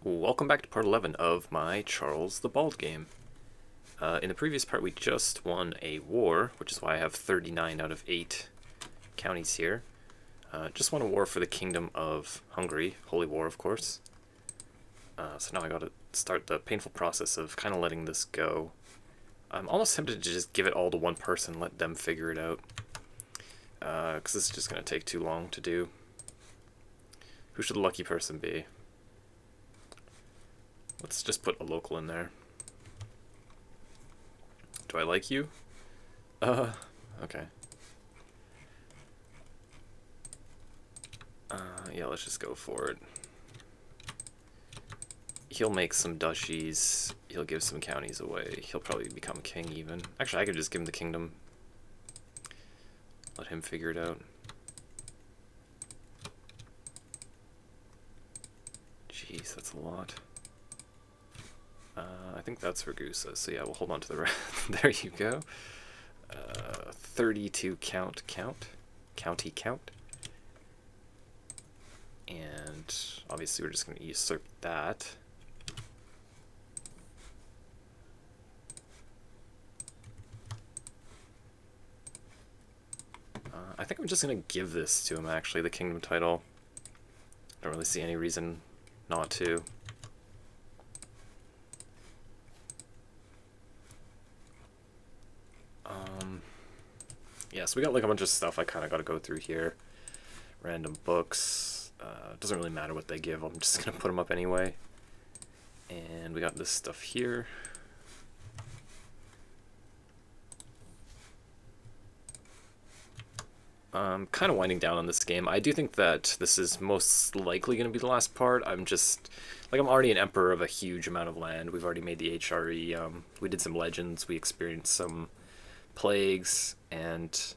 Welcome back to part 11 of my Charles the Bald game. In the previous part we just won a war, which is why I have 39 out of 8 counties here. Just won a war for the Kingdom of Hungary, Holy War of course. So now I gotta start the painful process of kind of letting this go. I'm almost tempted to just give it all to one person, let them figure it out. Because this is just going to take too long to do. Who should the lucky person be? Let's just put a local in there. Do I like you? Okay. Yeah, let's just go for it. He'll make some duchies. He'll give some counties away. He'll probably become king even. Actually, I could just give him the kingdom. Let him figure it out. Jeez, that's a lot. I think that's Ragusa, so yeah, we'll hold on to the rest. There you go. 32 county count. And obviously we're just going to usurp that. I think I'm just going to give this to him, actually, the kingdom title. Don't really see any reason not to. Yeah, so we got like a bunch of stuff I kind of got to go through here. Random books. Doesn't really matter what they give. I'm just going to put them up anyway. And we got this stuff here. I'm kind of winding down on this game. I do think that this is most likely going to be the last part. I'm already an emperor of a huge amount of land. We've already made the HRE. We did some legends. We experienced some plagues. And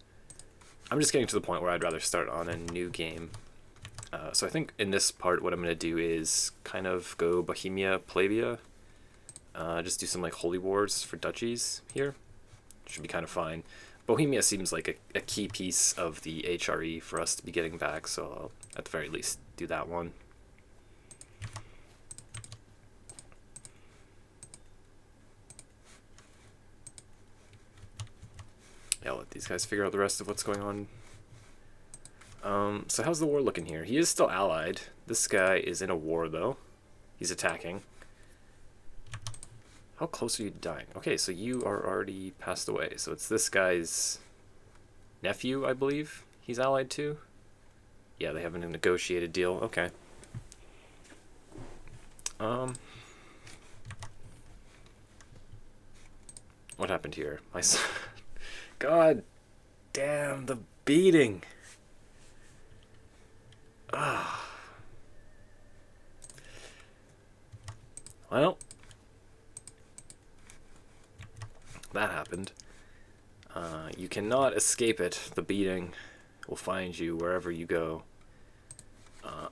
I'm just getting to the point where I'd rather start on a new game. So I think in this part what I'm going to do is kind of go Bohemia, Plavia. Just do some like holy wars for duchies here. Should be kind of fine. Bohemia seems like a key piece of the HRE for us to be getting back, so I'll at the very least do that one. Yeah, I'll let these guys figure out the rest of what's going on. So how's the war looking here? He is still allied. This guy is in a war, though. He's attacking. How close are you to dying? Okay, so you are already passed away. So it's this guy's nephew, I believe, he's allied to. Yeah, they have a negotiated deal. Okay. What happened here? My son. God damn, the beating. Well, that happened. You cannot escape it. The beating will find you wherever you go.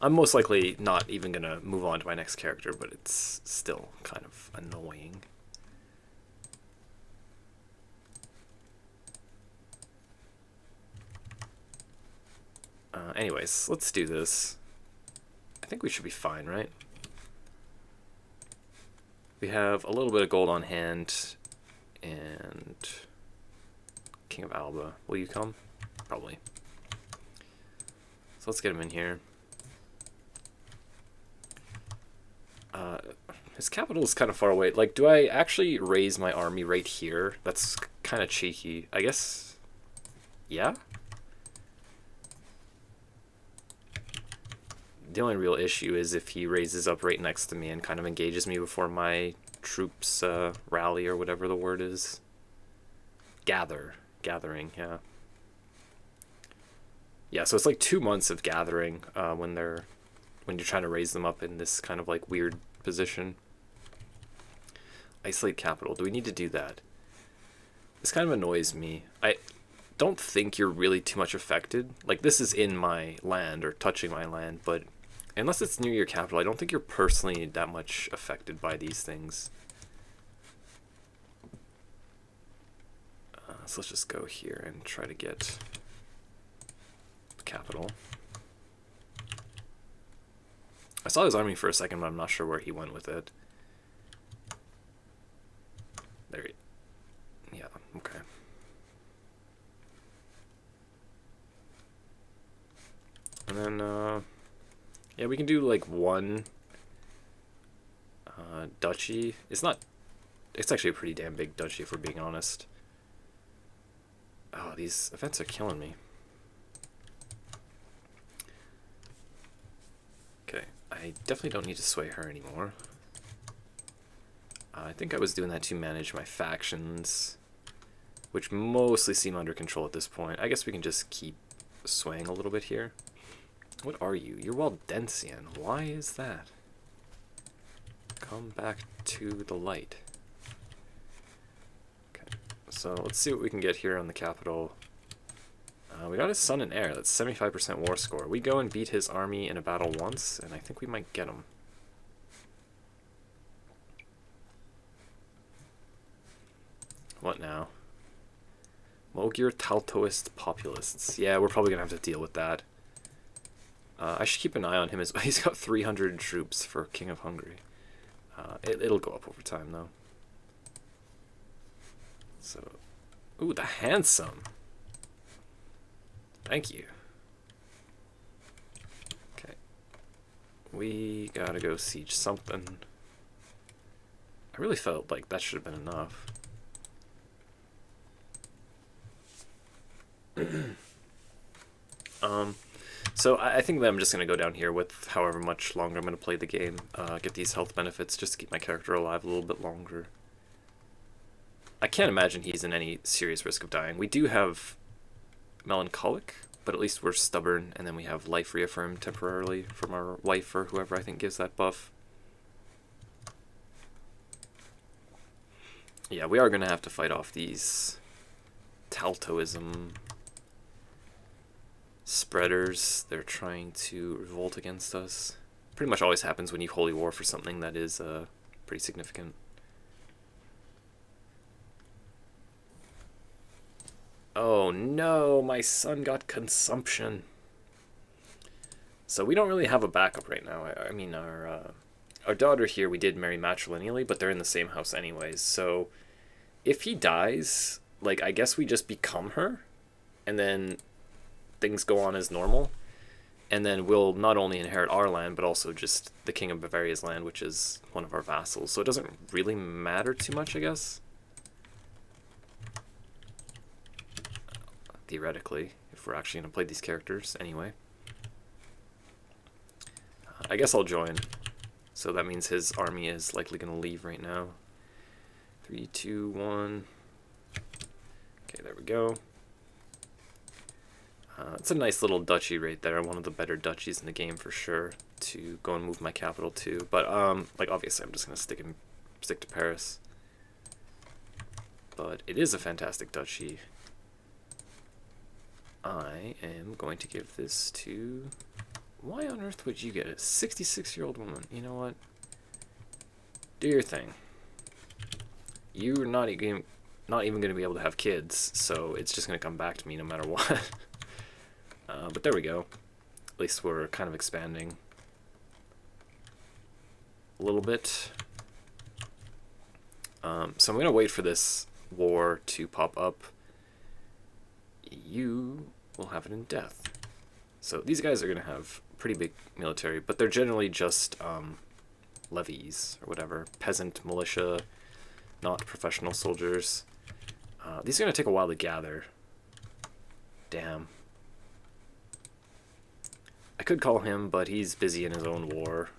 I'm most likely not even going to move on to my next character, but it's still kind of annoying. Anyways, let's do this. I think we should be fine, right? We have a little bit of gold on hand, and King of Alba. Will you come? Probably. So let's get him in here. His capital is kind of far away. Like, do I actually raise my army right here? That's kind of cheeky. I guess, yeah? The only real issue is if he raises up right next to me and kind of engages me before my troops rally, or whatever the word is. Gathering, yeah. Yeah, so it's like 2 months of gathering when you're trying to raise them up in this kind of like weird position. Isolate capital. Do we need to do that? This kind of annoys me. I don't think you're really too much affected. Like, this is in my land, or touching my land, but unless it's near your capital, I don't think you're personally that much affected by these things. So let's just go here and try to get the capital. I saw his army for a second, but I'm not sure where he went with it. There he... Yeah, okay. And then, yeah, we can do, like, one duchy. It's not... It's actually a pretty damn big duchy, if we're being honest. Oh, these events are killing me. Okay, I definitely don't need to sway her anymore. I think I was doing that to manage my factions, which mostly seem under control at this point. I guess we can just keep swaying a little bit here. What are you? You're Waldensian. Why is that? Come back to the light. Okay, so let's see what we can get here on the capital. We got his son and heir. That's 75% war score. We go and beat his army in a battle once, and I think we might get him. What now? Mogir Taltoist populists. Yeah, we're probably going to have to deal with that. I should keep an eye on him as well. He's got 300 troops for King of Hungary. It'll go up over time, though. So, ooh, the handsome. Thank you. Okay. We gotta go siege something. I really felt like that should have been enough. So I think that I'm just going to go down here with however much longer I'm going to play the game, get these health benefits just to keep my character alive a little bit longer. I can't imagine he's in any serious risk of dying. We do have Melancholic, but at least we're stubborn, and then we have Life Reaffirmed temporarily from our wife or whoever I think gives that buff. Yeah, we are going to have to fight off these Taltoism spreaders. They're trying to revolt against us. Pretty much always happens when you holy war for something that is pretty significant. Oh no, my son got consumption. So we don't really have a backup right now. I mean, our daughter here, we did marry matrilineally, but they're in the same house anyways. So if he dies, like, I guess we just become her, and then things go on as normal, and then we'll not only inherit our land, but also just the King of Bavaria's land, which is one of our vassals. So it doesn't really matter too much, I guess. Theoretically, if we're actually going to play these characters anyway. I guess I'll join. So that means his army is likely going to leave right now. 3, 2, 1. Okay, there we go. It's a nice little duchy right there, one of the better duchies in the game for sure, to go and move my capital to. But, like, obviously I'm just going to stick to Paris. But it is a fantastic duchy. I am going to give this to... Why on earth would you get a 66-year-old woman? You know what? Do your thing. You're not even going to be able to have kids, so it's just going to come back to me no matter what. But there we go. At least we're kind of expanding a little bit. So I'm going to wait for this war to pop up. You will have it in death. So these guys are going to have pretty big military, but they're generally just levies or whatever. Peasant militia, not professional soldiers. These are going to take a while to gather. Damn. I could call him, but he's busy in his own war.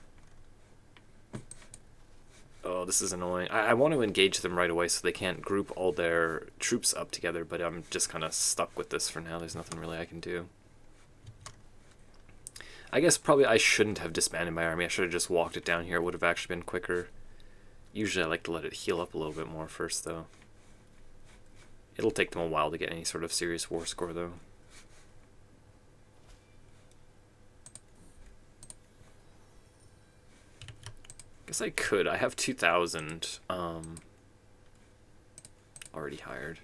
Oh, this is annoying. I want to engage them right away so they can't group all their troops up together, but I'm just kind of stuck with this for now. There's nothing really I can do. I guess probably I shouldn't have disbanded my army. I should have just walked it down here. It would have actually been quicker. Usually I like to let it heal up a little bit more first, though. It'll take them a while to get any sort of serious war score, though. Guess I could. I have 2,000 already hired.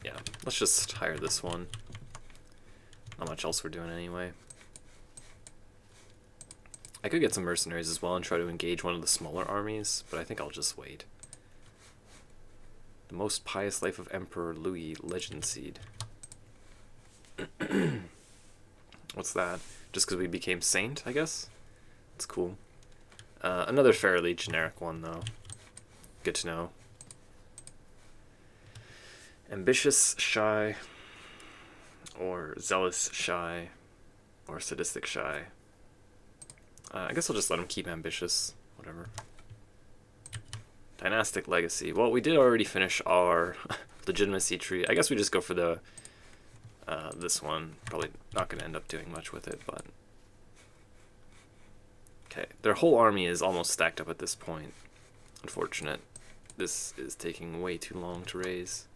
Yeah, let's just hire this one. Not much else we're doing anyway. I could get some mercenaries as well and try to engage one of the smaller armies, but I think I'll just wait. The Most Pious Life of Emperor Louis Legend Seed. What's that? Just because we became saint, I guess? It's cool. Another fairly generic one, though. Good to know. Ambitious shy, or zealous shy, or sadistic shy. I guess I'll just let him keep ambitious. Whatever. Dynastic legacy. Well, we did already finish our legitimacy tree. I guess we just go for the this one. Probably not going to end up doing much with it, but okay. Their whole army is almost stacked up at this point. Unfortunate. This is taking way too long to raise.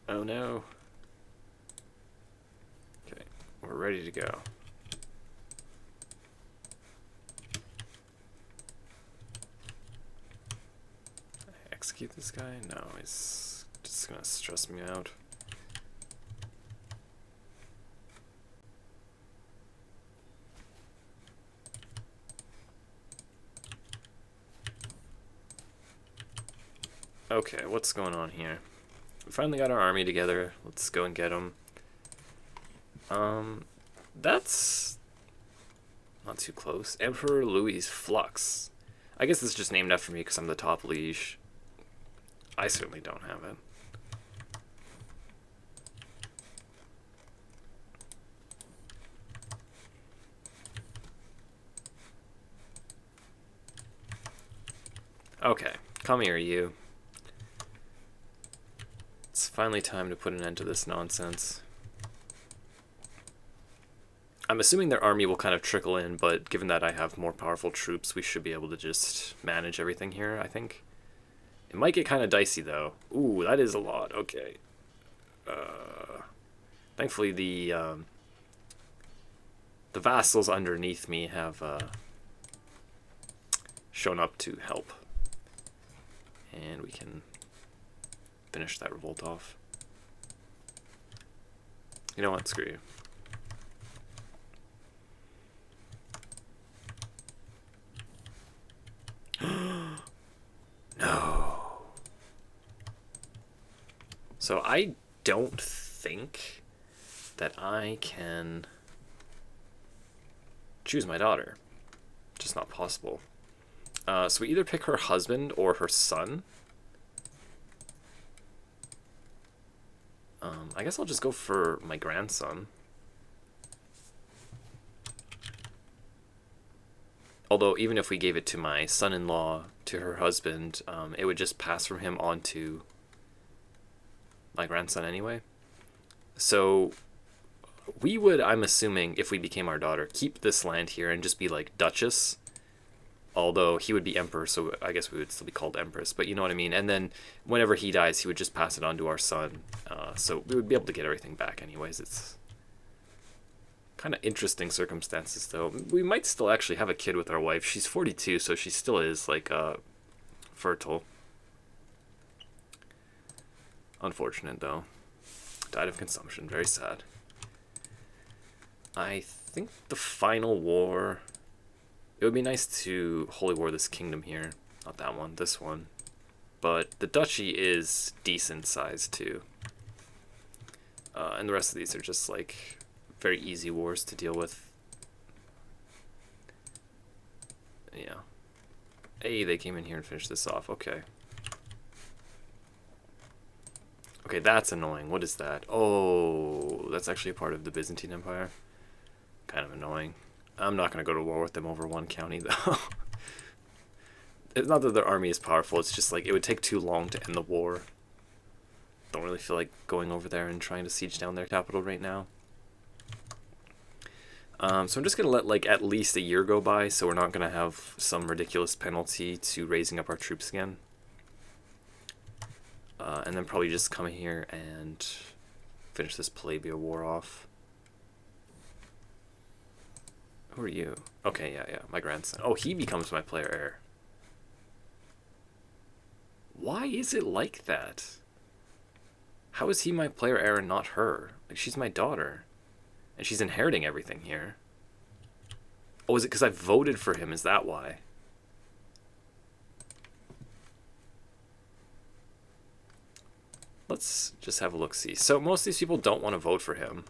Oh no. Okay, we're ready to go. Execute this guy? No, he's just gonna stress me out. Okay, what's going on here? We finally got our army together. Let's go and get them. That's not too close. Emperor Louis Flux. I guess it's just named after me because I'm the top liege. I certainly don't have it. Okay, come here, you. It's finally time to put an end to this nonsense. I'm assuming their army will kind of trickle in, but given that I have more powerful troops, we should be able to just manage everything here, I think. It might get kind of dicey, though. Ooh, that is a lot. Okay. Thankfully, the vassals underneath me have shown up to help. And we can finish that revolt off. You know what? Screw you. No. So I don't think that I can choose my daughter. Just not possible. So we either pick her husband or her son. I guess I'll just go for my grandson. Although, even if we gave it to my son-in-law, to her husband, it would just pass from him on to my grandson anyway. So, we would, I'm assuming, if we became our daughter, keep this land here and just be like Duchess. Although, he would be Emperor, so I guess we would still be called Empress, but you know what I mean? And then, whenever he dies, he would just pass it on to our son. So, we would be able to get everything back anyways. It's kind of interesting circumstances, though. We might still actually have a kid with our wife. She's 42, so she still is, like, fertile. Unfortunate, though. Died of consumption. Very sad. I think the final war... It would be nice to holy war this kingdom here. Not that one, this one. But the duchy is decent size, too. And the rest of these are just, like... very easy wars to deal with. Yeah. Hey, they came in here and finished this off. Okay. Okay, that's annoying. What is that? Oh, that's actually a part of the Byzantine Empire. Kind of annoying. I'm not going to go to war with them over one county, though. It's not that their army is powerful. It's just like it would take too long to end the war. Don't really feel like going over there and trying to siege down their capital right now. So I'm just going to let, like, at least a year go by, so we're not going to have some ridiculous penalty to raising up our troops again. And then probably just come here and finish this Palabia war off. Who are you? Okay, yeah, my grandson. Oh, he becomes my player heir. Why is it like that? How is he my player heir and not her? Like, she's my daughter. And she's inheriting everything here. Oh, is it because I voted for him? Is that why? Let's just have a look-see. So most of these people don't want to vote for him.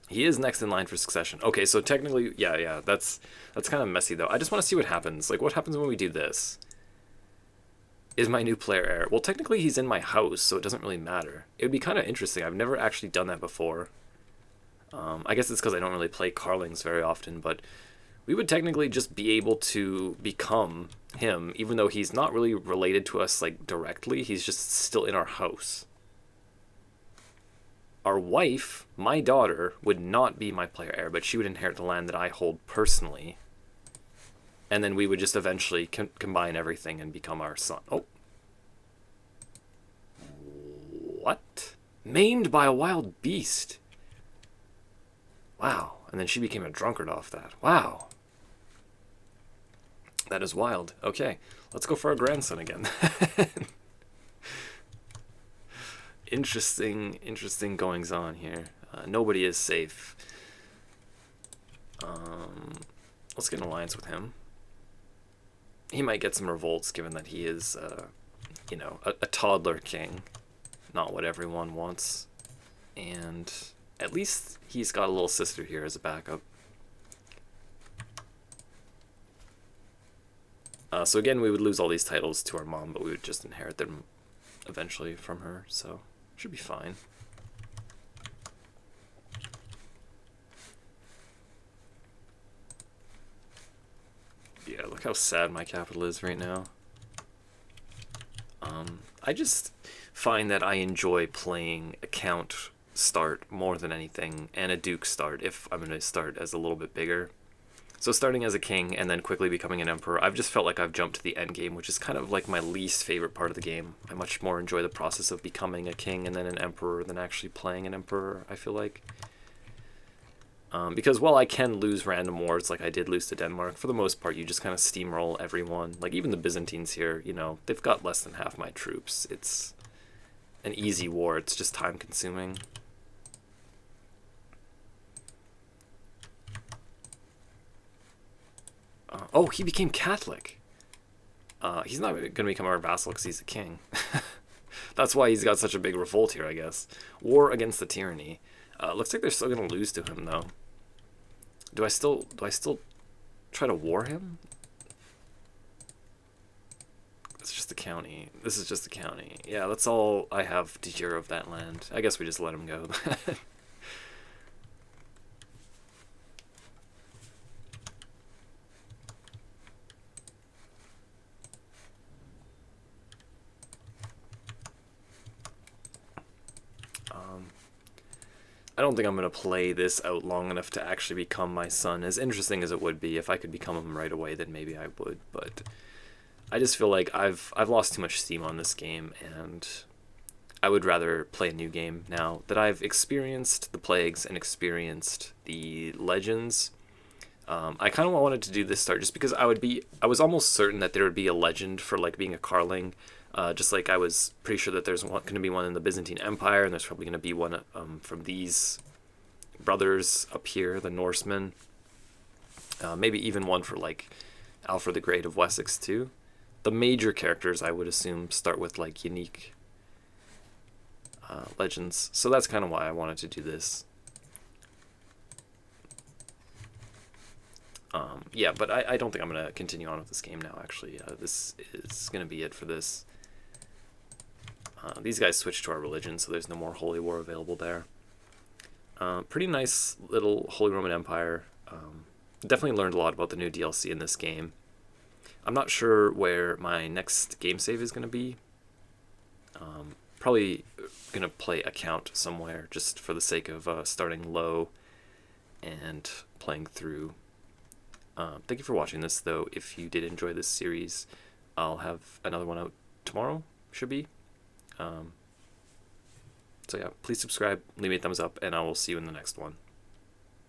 He is next in line for succession. Okay, so technically, yeah, that's kind of messy, though. I just want to see what happens. Like, what happens when we do this? Is my new player heir? Well, technically, he's in my house, so it doesn't really matter. It would be kind of interesting. I've never actually done that before. I guess it's because I don't really play Carlings very often, but we would technically just be able to become him, even though he's not really related to us, like, directly. He's just still in our house. Our wife, my daughter, would not be my player heir, but she would inherit the land that I hold personally. And then we would just eventually combine everything and become our son. Oh. What? Maimed by a wild beast. Wow. And then she became a drunkard off that. Wow. That is wild. Okay, let's go for our grandson again. Interesting goings on here. Nobody is safe. Let's get an alliance with him. He might get some revolts, given that he is, you know, a toddler king, not what everyone wants. And at least he's got a little sister here as a backup. So again, we would lose all these titles to our mom, but we would just inherit them eventually from her, so should be fine. Yeah, look how sad my capital is right now. I just find that I enjoy playing a count start more than anything, and a duke start if I'm going to start as a little bit bigger. So starting as a king and then quickly becoming an emperor, I've just felt like I've jumped to the end game, which is kind of like my least favorite part of the game. I much more enjoy the process of becoming a king and then an emperor than actually playing an emperor, I feel like. Because while I can lose random wars, like I did lose to Denmark, for the most part you just kind of steamroll everyone. Like even the Byzantines here, you know, they've got less than half my troops. It's an easy war, it's just time consuming. Oh, he became Catholic. He's not going to become our vassal because he's a king. That's why he's got such a big revolt here, I guess. War against the tyranny. Looks like they're still going to lose to him, though. Do I still try to war him? It's just a county. This is just a county. Yeah, that's all I have to hear of that land. I guess we just let him go. I don't think I'm going to play this out long enough to actually become my son. As interesting as it would be, if I could become him right away, then maybe I would. But I just feel like I've lost too much steam on this game, and I would rather play a new game now that I've experienced the plagues and experienced the legends. I kind of wanted to do this start just because I was almost certain that there would be a legend for like being a Carling. Just like I was pretty sure that there's going to be one in the Byzantine Empire, and there's probably going to be one from these brothers up here, the Norsemen. Maybe even one for like Alfred the Great of Wessex too. The major characters I would assume start with like unique legends, so that's kind of why I wanted to do this. Yeah, but I don't think I'm going to continue on with this game now, actually. This is going to be it for this. These guys switched to our religion, so there's no more Holy War available there. Pretty nice little Holy Roman Empire. Definitely learned a lot about the new DLC in this game. I'm not sure where my next game save is going to be. Probably going to play a count somewhere, just for the sake of starting low and playing through. Thank you for watching this, though. If you did enjoy this series, I'll have another one out tomorrow, should be. So yeah, please subscribe, leave me a thumbs up, and I will see you in the next one.